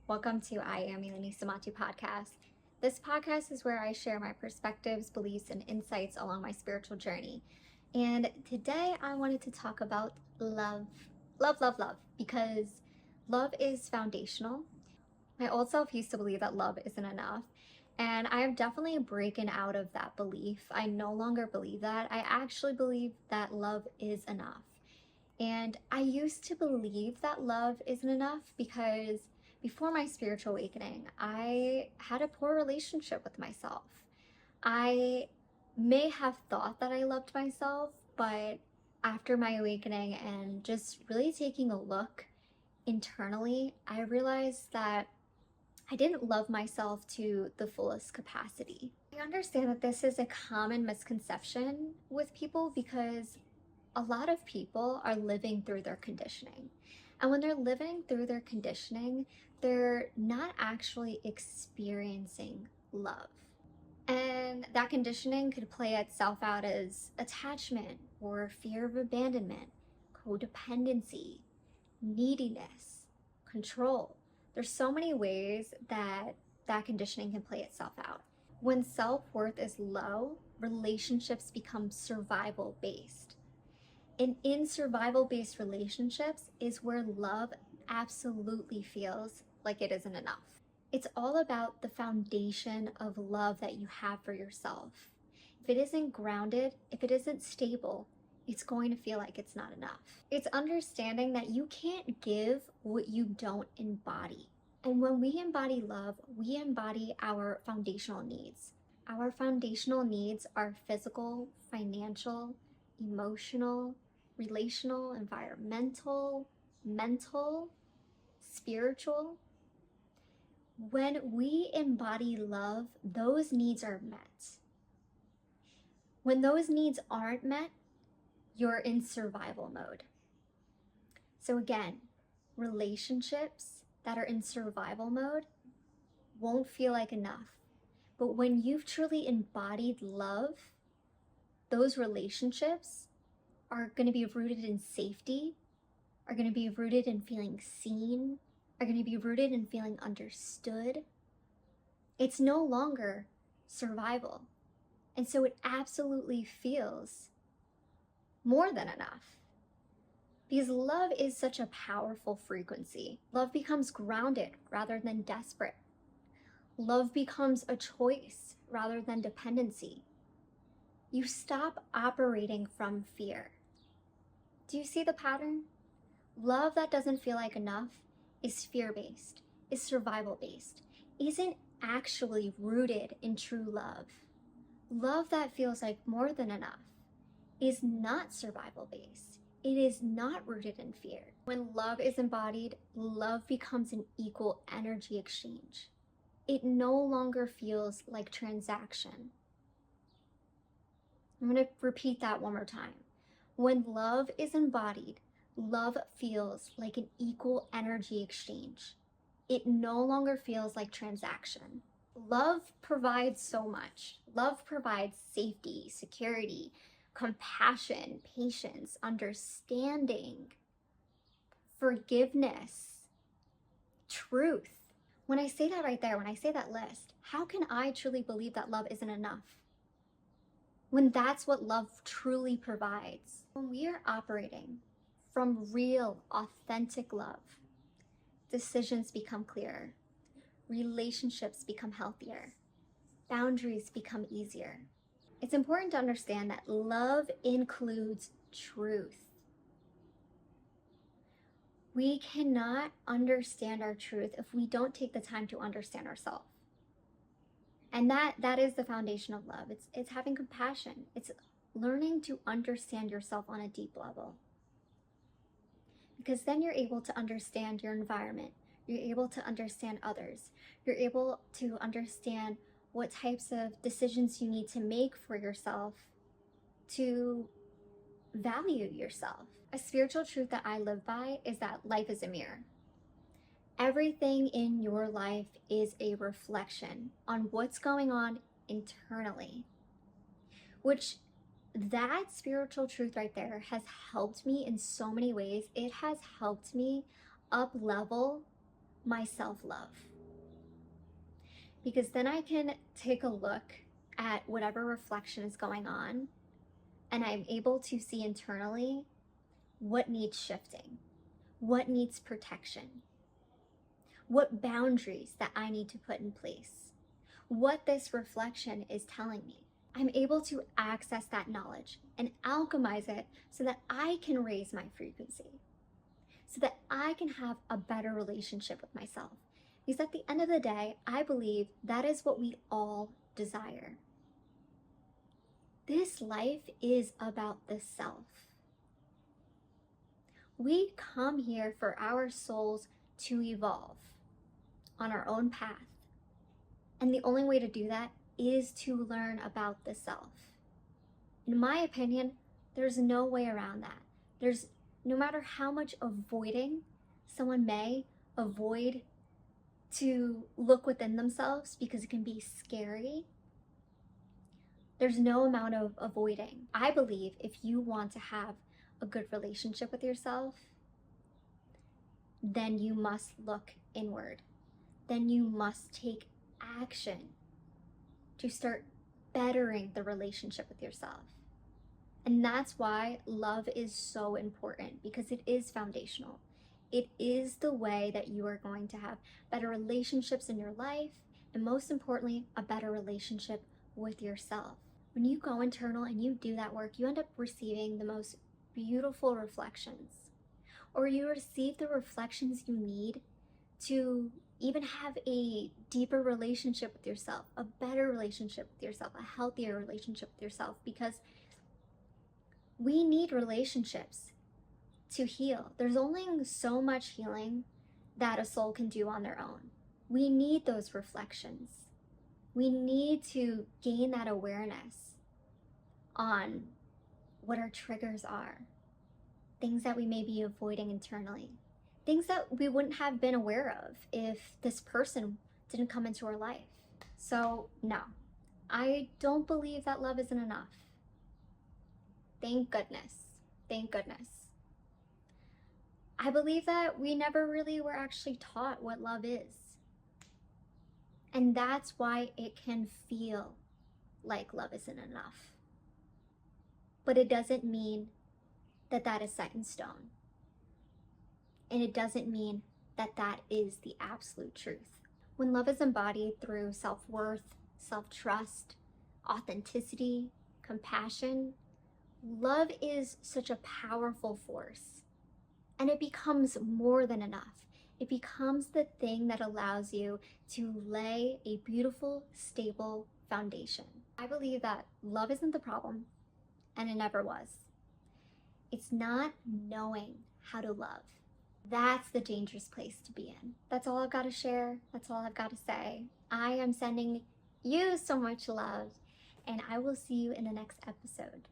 Welcome to I Am Eleni Samati podcast. This podcast is where I share my perspectives, beliefs, and insights along my spiritual journey. And today I wanted to talk about love. Love, because love is foundational. My old self used to believe that love isn't enough. And I have definitely broken out of that belief. I no longer believe that. I actually believe that love is enough. And I used to believe that love isn't enough because before my spiritual awakening, I had a poor relationship with myself. I may have thought that I loved myself, but after my awakening and just really taking a look internally, I realized that I didn't love myself to the fullest capacity. I understand that this is a common misconception with people because a lot of people are living through their conditioning. And when they're living through their conditioning, they're not actually experiencing love. And that conditioning could play itself out as attachment or fear of abandonment, codependency, neediness, control. There's so many ways that conditioning can play itself out. When self-worth is low, relationships become survival based. And in survival-based relationships is where love absolutely feels like it isn't enough. It's all about the foundation of love that you have for yourself. If it isn't grounded, if it isn't stable, it's going to feel like it's not enough. It's understanding that you can't give what you don't embody. And when we embody love, we embody our foundational needs. Our foundational needs are physical, financial, emotional, relational, environmental, mental, spiritual. When we embody love, those needs are met. When those needs aren't met, you're in survival mode. So again, relationships that are in survival mode won't feel like enough. But when you've truly embodied love, those relationships are going to be rooted in safety, are going to be rooted in feeling seen, are going to be rooted in feeling understood. It's no longer survival. And so it absolutely feels more than enough. Because love is such a powerful frequency. Love becomes grounded rather than desperate. Love becomes a choice rather than dependency. You stop operating from fear. Do you see the pattern? Love that doesn't feel like enough is fear-based, is survival-based, isn't actually rooted in true love. Love that feels like more than enough is not survival-based. It is not rooted in fear. When love is embodied, love becomes an equal energy exchange. It no longer feels like transaction. I'm going to repeat that one more time. When love is embodied, love feels like an equal energy exchange. It no longer feels like transaction. Love provides so much. Love provides safety, security, compassion, patience, understanding, forgiveness, truth. When I say that right there, when I say that list, how can I truly believe that love isn't enough? When that's what love truly provides. When we are operating from real, authentic love, decisions become clearer, relationships become healthier, boundaries become easier. It's important to understand that love includes truth. We cannot understand our truth if we don't take the time to understand ourselves. And that is the foundation of love. It's having compassion. It's learning to understand yourself on a deep level. Because then you're able to understand your environment. You're able to understand others. You're able to understand what types of decisions you need to make for yourself to value yourself. A spiritual truth that I live by is that life is a mirror. Everything in your life is a reflection on what's going on internally, which that spiritual truth right there has helped me in so many ways. It has helped me up level my self-love. Because then I can take a look at whatever reflection is going on, and I'm able to see internally what needs shifting, what needs protection, what boundaries that I need to put in place, what this reflection is telling me. I'm able to access that knowledge and alchemize it so that I can raise my frequency, so that I can have a better relationship with myself. Because at the end of the day, I believe that is what we all desire. This life is about the self. We come here for our souls to evolve on our own path. And the only way to do that is to learn about the self. In my opinion, there's no way around that. No matter how much avoiding someone may avoid to look within themselves, because it can be scary, there's no amount of avoiding. I believe if you want to have a good relationship with yourself, then you must look inward. Then you must take action to start bettering the relationship with yourself. And that's why love is so important, because it is foundational. It is the way that you are going to have better relationships in your life, and most importantly, a better relationship with yourself. When you go internal and you do that work, you end up receiving the most beautiful reflections, or you receive the reflections you need to even have a deeper relationship with yourself, a better relationship with yourself, a healthier relationship with yourself, because we need relationships to heal. There's only so much healing that a soul can do on their own. We need those reflections. We need to gain that awareness on what our triggers are, things that we may be avoiding internally, things that we wouldn't have been aware of if this person didn't come into our life. So no, I don't believe that love isn't enough. Thank goodness. Thank goodness. I believe that we never really were actually taught what love is. And that's why it can feel like love isn't enough. But it doesn't mean that that is set in stone. And it doesn't mean that that is the absolute truth. When love is embodied through self-worth, self-trust, authenticity, compassion, love is such a powerful force. And it becomes more than enough. It becomes the thing that allows you to lay a beautiful, stable foundation. I believe that love isn't the problem, and it never was. It's not knowing how to love. That's the dangerous place to be in. That's all I've got to share. That's all I've got to say. I am sending you so much love, and I will see you in the next episode.